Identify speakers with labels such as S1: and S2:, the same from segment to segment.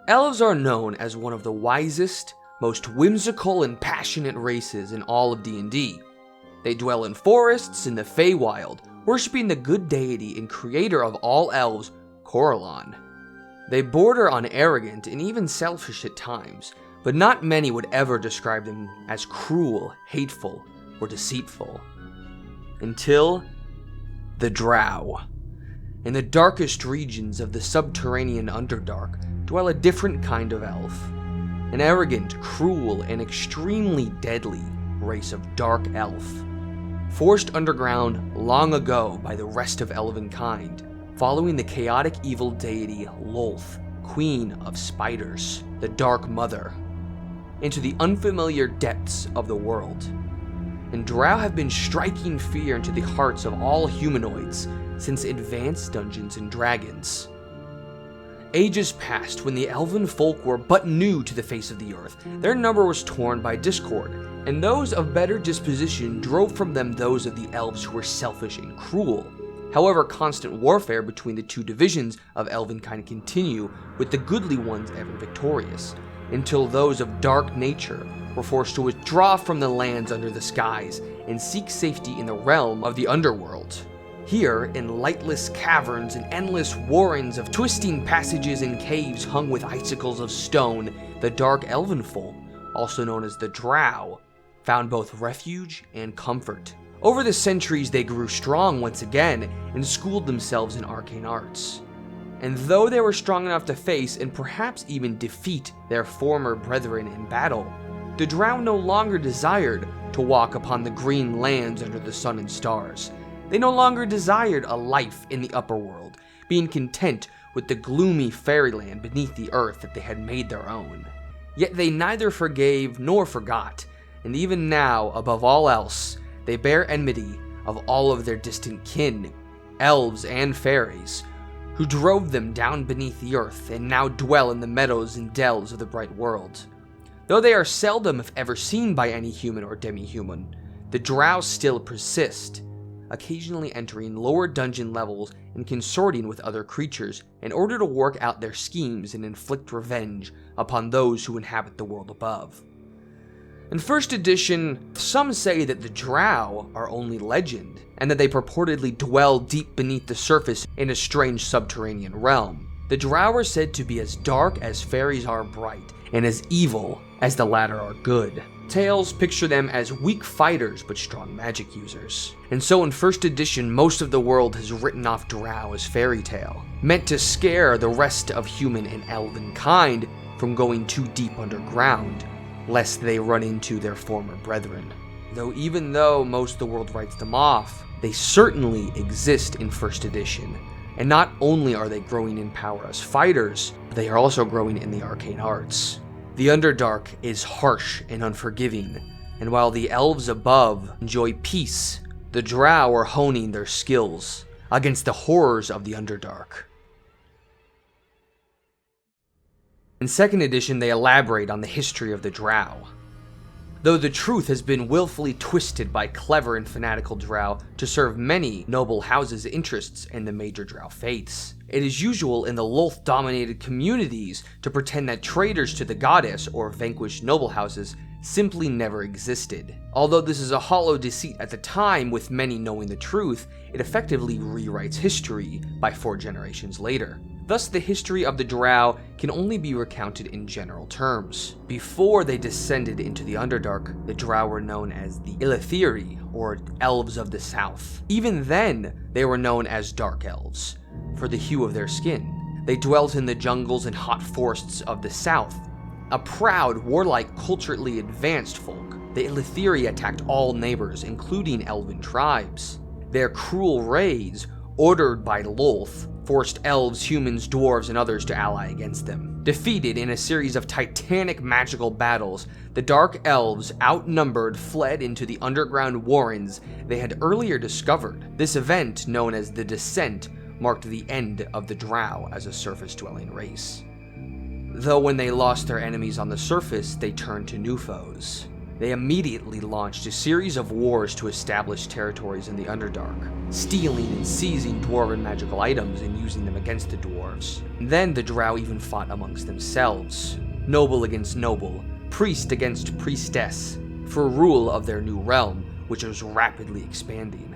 S1: Elves are known as one of the wisest, most whimsical and passionate races in all of D&D. They dwell in forests in the Feywild, worshipping the good deity and creator of all elves, Corellon. They border on arrogant and even selfish at times, but not many would ever describe them as cruel, hateful, or deceitful. Until the Drow. In the darkest regions of the subterranean Underdark dwell a different kind of elf. An arrogant, cruel, and extremely deadly race of dark elf. Forced underground long ago by the rest of elven kind, following the chaotic evil deity Lolth, Queen of Spiders, the Dark Mother, into the unfamiliar depths of the world. And Drow have been striking fear into the hearts of all humanoids since advanced Dungeons and Dragons. Ages passed when the elven folk were but new to the face of the earth. Their number was torn by discord, and those of better disposition drove from them those of the elves who were selfish and cruel. However, constant warfare between the two divisions of elvenkind continue, with the goodly ones ever victorious, until those of dark nature were forced to withdraw from the lands under the skies and seek safety in the realm of the underworld. Here, in lightless caverns and endless warrens of twisting passages and caves hung with icicles of stone, the dark elven folk, also known as the Drow, found both refuge and comfort. Over the centuries, they grew strong once again and schooled themselves in arcane arts. And though they were strong enough to face and perhaps even defeat their former brethren in battle, the Drow no longer desired to walk upon the green lands under the sun and stars. They no longer desired a life in the upper world, being content with the gloomy fairyland beneath the earth that they had made their own. Yet they neither forgave nor forgot, and even now, above all else, they bear enmity of all of their distant kin, elves and fairies, who drove them down beneath the earth and now dwell in the meadows and dells of the bright world. Though they are seldom if ever seen by any human or demi-human, the Drow still persist, occasionally entering lower dungeon levels and consorting with other creatures in order to work out their schemes and inflict revenge upon those who inhabit the world above. In first edition, some say that the Drow are only legend, and that they purportedly dwell deep beneath the surface in a strange subterranean realm. The Drow are said to be as dark as fairies are bright, and as evil as the latter are good. Tales picture them as weak fighters but strong magic users. And so in first edition, most of the world has written off Drow as fairy tale, meant to scare the rest of human and elven kind from going too deep underground, lest they run into their former brethren. Even though most of the world writes them off, they certainly exist in first edition. And not only are they growing in power as fighters, but they are also growing in the arcane arts. The Underdark is harsh and unforgiving, and while the elves above enjoy peace, the Drow are honing their skills against the horrors of the Underdark. In second edition, they elaborate on the history of the Drow. Though the truth has been willfully twisted by clever and fanatical Drow to serve many noble houses' interests in the major Drow faiths, it is usual in the Lolth-dominated communities to pretend that traitors to the goddess or vanquished noble houses simply never existed. Although this is a hollow deceit at the time, with many knowing the truth, it effectively rewrites history by 4 generations later. Thus, the history of the Drow can only be recounted in general terms. Before they descended into the Underdark, the Drow were known as the Illithiri, or Elves of the South. Even then, they were known as Dark Elves, for the hue of their skin. They dwelt in the jungles and hot forests of the South. A proud, warlike, culturally advanced folk, the Illithiri attacked all neighbors, including elven tribes. Their cruel raids, ordered by Lolth, forced elves, humans, dwarves, and others to ally against them. Defeated in a series of titanic magical battles, the Dark Elves, outnumbered, fled into the underground warrens they had earlier discovered. This event, known as the Descent, marked the end of the Drow as a surface-dwelling race. Though when they lost their enemies on the surface, they turned to new foes. They immediately launched a series of wars to establish territories in the Underdark, stealing and seizing dwarven magical items and using them against the dwarves. Then the Drow even fought amongst themselves, noble against noble, priest against priestess, for rule of their new realm, which was rapidly expanding.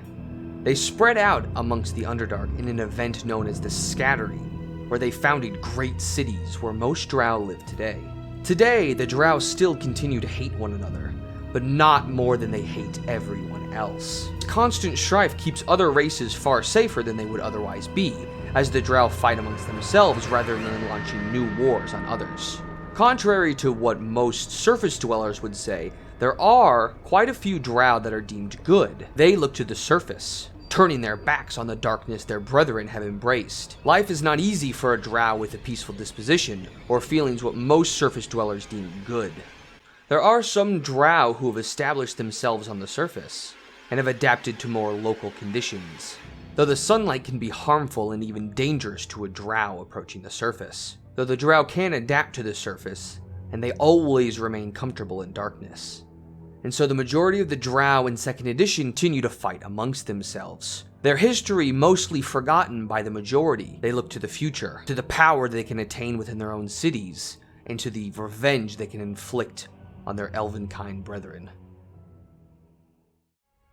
S1: They spread out amongst the Underdark in an event known as the Scattering, where they founded great cities where most Drow live today. Today, the Drow still continue to hate one another, but not more than they hate everyone else. Constant strife keeps other races far safer than they would otherwise be, as the Drow fight amongst themselves rather than launching new wars on others. Contrary to what most surface dwellers would say, there are quite a few Drow that are deemed good. They look to the surface, turning their backs on the darkness their brethren have embraced. Life is not easy for a Drow with a peaceful disposition, or feelings what most surface dwellers deem good. There are some Drow who have established themselves on the surface, and have adapted to more local conditions, though the sunlight can be harmful and even dangerous to a Drow approaching the surface. Though the Drow can adapt to the surface, and they always remain comfortable in darkness. And so the majority of the Drow in 2nd edition continue to fight amongst themselves. Their history mostly forgotten by the majority. They look to the future, to the power they can attain within their own cities, and to the revenge they can inflict on their elven-kind brethren.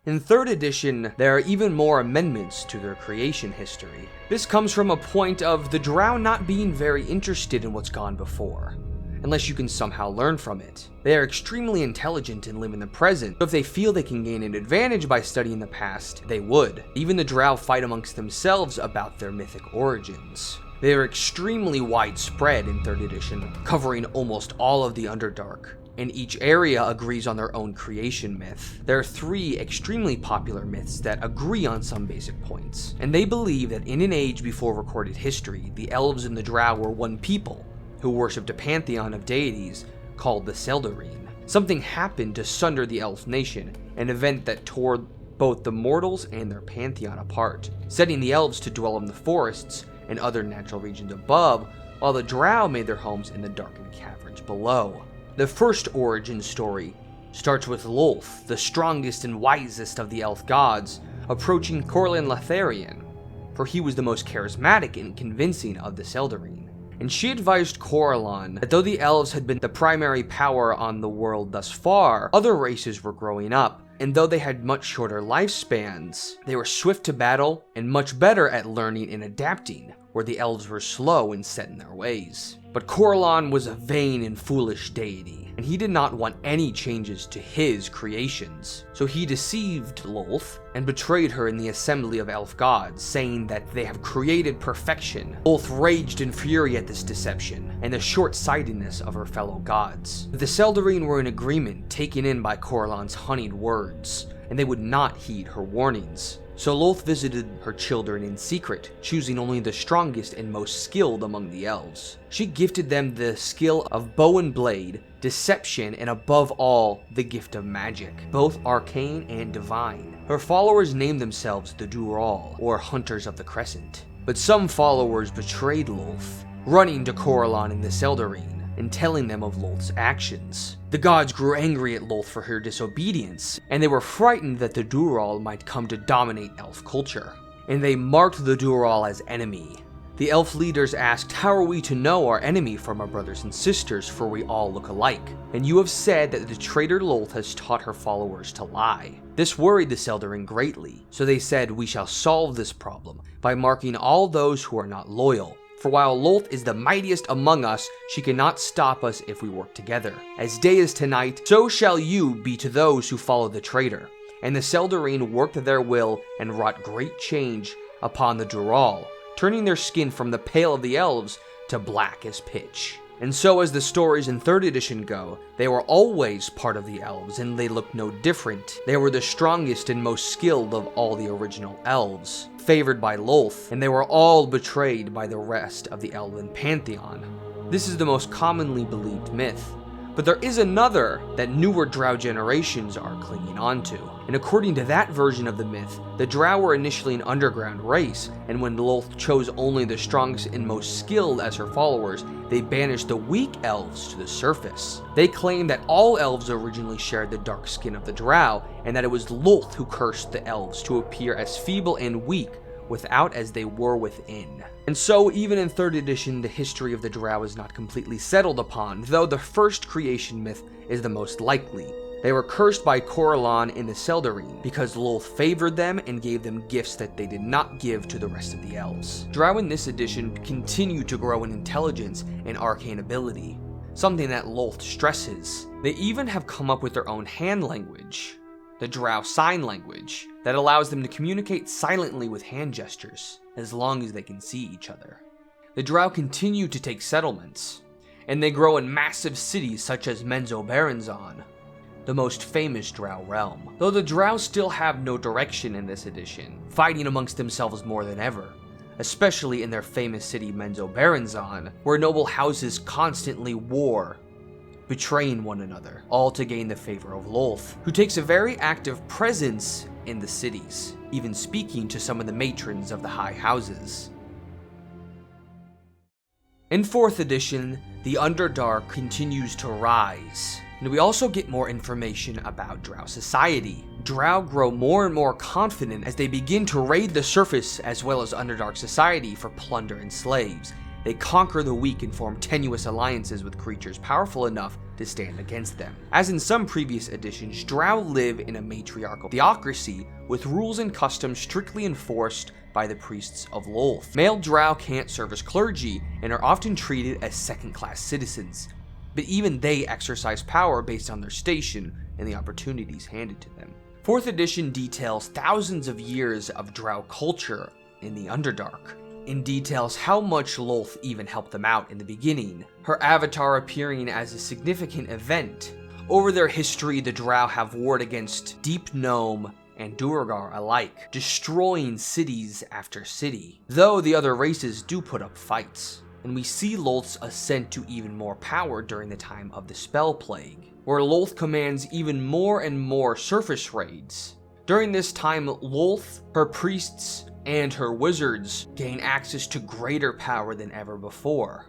S1: In 3rd edition, there are even more amendments to their creation history. This comes from a point of the Drow not being very interested in what's gone before, unless you can somehow learn from it. They are extremely intelligent and live in the present, so if they feel they can gain an advantage by studying the past, they would. Even the Drow fight amongst themselves about their mythic origins. They are extremely widespread in 3rd edition, covering almost all of the Underdark, and each area agrees on their own creation myth. There are 3 extremely popular myths that agree on some basic points, and they believe that in an age before recorded history, the Elves and the Drow were one people, who worshipped a pantheon of deities called the Seldarine. Something happened to sunder the Elf nation, an event that tore both the mortals and their pantheon apart, setting the Elves to dwell in the forests and other natural regions above, while the Drow made their homes in the darkened caverns below. The first origin story starts with Lolth, the strongest and wisest of the elf gods, approaching Corlin Letharian, for he was the most charismatic and convincing of the Seldarine. And she advised Corlin that though the elves had been the primary power on the world thus far, other races were growing up, and though they had much shorter lifespans, they were swift to battle and much better at learning and adapting, where the elves were slow and set in their ways. But Corlin was a vain and foolish deity, and he did not want any changes to his creations. So he deceived Lolth and betrayed her in the assembly of elf gods, saying that they have created perfection. Lolth raged in fury at this deception and the short-sightedness of her fellow gods. The Seldarine were in agreement, taken in by Corlin's honeyed words, and they would not heed her warnings. So Lolth visited her children in secret, choosing only the strongest and most skilled among the elves. She gifted them the skill of bow and blade, deception, and above all, the gift of magic, both arcane and divine. Her followers named themselves the Drow, or Hunters of the Crescent. But some followers betrayed Lolth, running to Corlin and the Seldarine, and telling them of Lolth's actions. The gods grew angry at Lolth for her disobedience, and they were frightened that the Drow might come to dominate elf culture, and they marked the Drow as enemy. The elf leaders asked, "How are we to know our enemy from our brothers and sisters, for we all look alike? And you have said that the traitor Lolth has taught her followers to lie." This worried the Seldarine greatly, so they said, "We shall solve this problem by marking all those who are not loyal. For while Lolth is the mightiest among us, she cannot stop us if we work together. As day is to night, so shall you be to those who follow the traitor." And the Seldarine worked their will and wrought great change upon the Drow, turning their skin from the pale of the elves to black as pitch. And so as the stories in 3rd edition go, they were always part of the elves, and they looked no different. They were the strongest and most skilled of all the original elves, favored by Lolth, and they were all betrayed by the rest of the elven pantheon. This is the most commonly believed myth, But there is another that newer Drow generations are clinging onto. And according to that version of the myth, the Drow were initially an underground race, and when Lolth chose only the strongest and most skilled as her followers, they banished the weak elves to the surface. They claim that all elves originally shared the dark skin of the Drow, and that it was Lolth who cursed the elves to appear as feeble and weak without as they were within. And so, even in 3rd edition, the history of the Drow is not completely settled upon, though the first creation myth is the most likely. They were cursed by Corellon in the Seldarine, because Lolth favored them and gave them gifts that they did not give to the rest of the elves. Drow in this edition continue to grow in intelligence and arcane ability, something that Lolth stresses. They even have come up with their own hand language, the Drow sign language, that allows them to communicate silently with hand gestures, as long as they can see each other. The Drow continue to take settlements, and they grow in massive cities such as Menzoberranzan, the most famous Drow realm. Though the Drow still have no direction in this edition, fighting amongst themselves more than ever, especially in their famous city Menzoberranzan, where noble houses constantly war, betraying one another, all to gain the favor of Lolth, who takes a very active presence in the cities, even speaking to some of the matrons of the high houses. In 4th edition, the Underdark continues to rise, and we also get more information about Drow society. Drow grow more and more confident as they begin to raid the surface as well as Underdark Society for plunder and slaves. They conquer the weak and form tenuous alliances with creatures powerful enough to stand against them. As in some previous editions, Drow live in a matriarchal theocracy with rules and customs strictly enforced by the priests of Lolth. Male Drow can't serve as clergy and are often treated as second-class citizens, but even they exercise power based on their station and the opportunities handed to them. 4th edition details thousands of years of Drow culture in the Underdark, and details how much Lolth even helped them out in the beginning, her avatar appearing as a significant event. Over their history, the Drow have warred against Deep Gnome and Duergar alike, destroying cities after city, though the other races do put up fights. And we see Lolth's ascent to even more power during the time of the Spell Plague, where Lolth commands even more and more surface raids. During this time, Lolth, her priests, and her wizards gain access to greater power than ever before,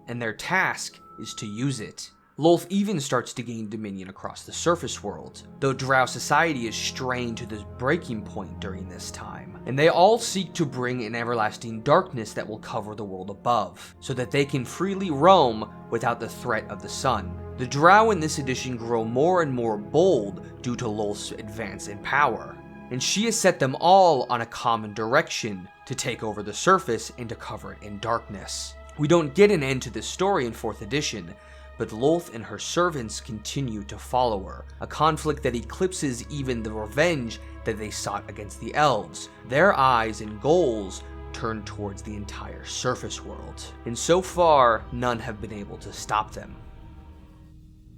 S1: and their task is to use it. Lolth even starts to gain dominion across the surface world, though Drow society is strained to the breaking point during this time, and they all seek to bring an everlasting darkness that will cover the world above, so that they can freely roam without the threat of the sun. The Drow in this edition grow more and more bold due to Lolth's advance in power, and she has set them all on a common direction to take over the surface and to cover it in darkness. We don't get an end to this story in 4th edition, but Lolth and her servants continue to follow her, a conflict that eclipses even the revenge that they sought against the Elves. Their eyes and goals turn towards the entire surface world, and so far, none have been able to stop them.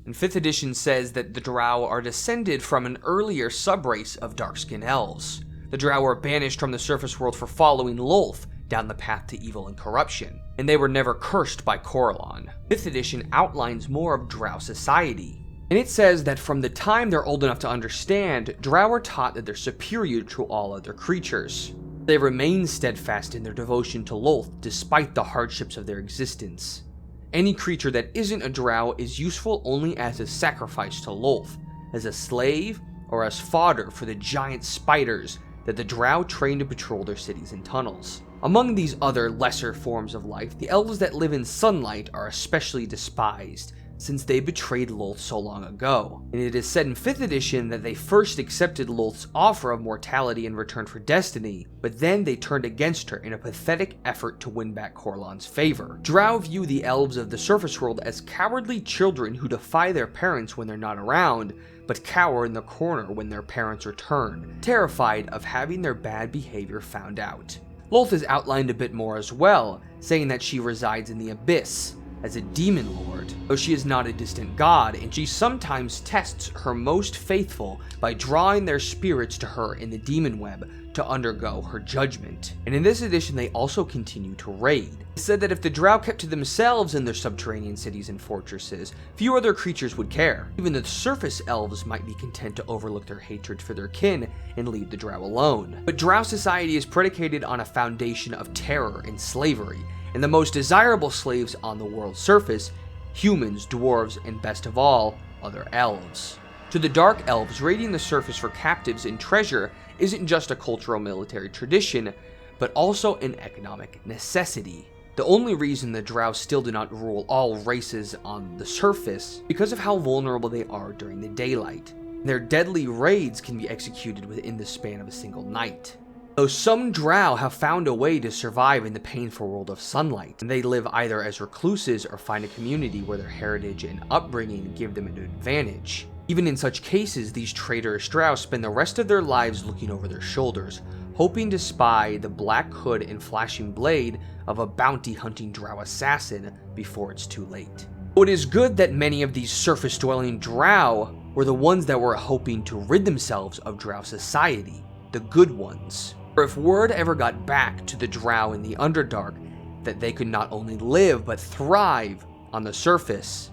S1: And 5th edition says that the Drow are descended from an earlier subrace of dark-skinned elves. The Drow were banished from the surface world for following Lolth down the path to evil and corruption, and they were never cursed by Corellon. 5th edition outlines more of Drow society, and it says that from the time they're old enough to understand, Drow are taught that they're superior to all other creatures. They remain steadfast in their devotion to Lolth despite the hardships of their existence. Any creature that isn't a Drow is useful only as a sacrifice to Lolth, as a slave, or as fodder for the giant spiders that the Drow train to patrol their cities and tunnels. Among these other lesser forms of life, the elves that live in sunlight are especially despised, since they betrayed Lolth so long ago, and it is said in 5th edition that they first accepted Lolth's offer of mortality in return for destiny, but then they turned against her in a pathetic effort to win back Corellon's favor. Drow view the elves of the surface world as cowardly children who defy their parents when they're not around, but cower in the corner when their parents return, terrified of having their bad behavior found out. Lolth is outlined a bit more as well, saying that she resides in the Abyss, as a demon lord, though she is not a distant god, and she sometimes tests her most faithful by drawing their spirits to her in the demon web to undergo her judgment. And in this edition, they also continue to raid. It said that if the Drow kept to themselves in their subterranean cities and fortresses, few other creatures would care. Even the surface elves might be content to overlook their hatred for their kin and leave the Drow alone. But Drow society is predicated on a foundation of terror and slavery, and the most desirable slaves on the world's surface: humans, dwarves, and best of all, other elves. To the Dark Elves, raiding the surface for captives and treasure isn't just a cultural military tradition, but also an economic necessity. The only reason the Drow still do not rule all races on the surface because of how vulnerable they are during the daylight. Their deadly raids can be executed within the span of a single night. Though some Drow have found a way to survive in the painful world of sunlight, and they live either as recluses or find a community where their heritage and upbringing give them an advantage. Even in such cases, these traitorous Drow spend the rest of their lives looking over their shoulders, hoping to spy the black hood and flashing blade of a bounty-hunting Drow assassin before it's too late. It is good that many of these surface-dwelling Drow were the ones that were hoping to rid themselves of Drow society, the good ones. For if word ever got back to the Drow in the Underdark that they could not only live but thrive on the surface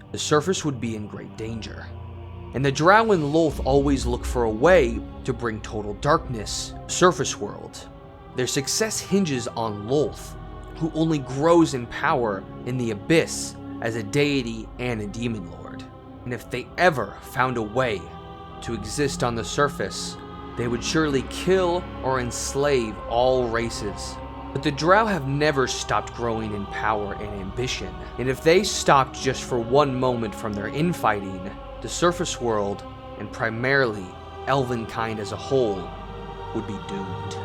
S1: would be in great danger. And the Drow in Lolth always look for a way to bring total darkness to the surface world. Their success hinges on Lolth, who only grows in power in the abyss as a deity and a demon lord. And if they ever found a way to exist on the surface, they would surely kill or enslave all races. But the Drow have never stopped growing in power and ambition, and if they stopped just for one moment from their infighting, the surface world, and primarily elven kind as a whole, would be doomed.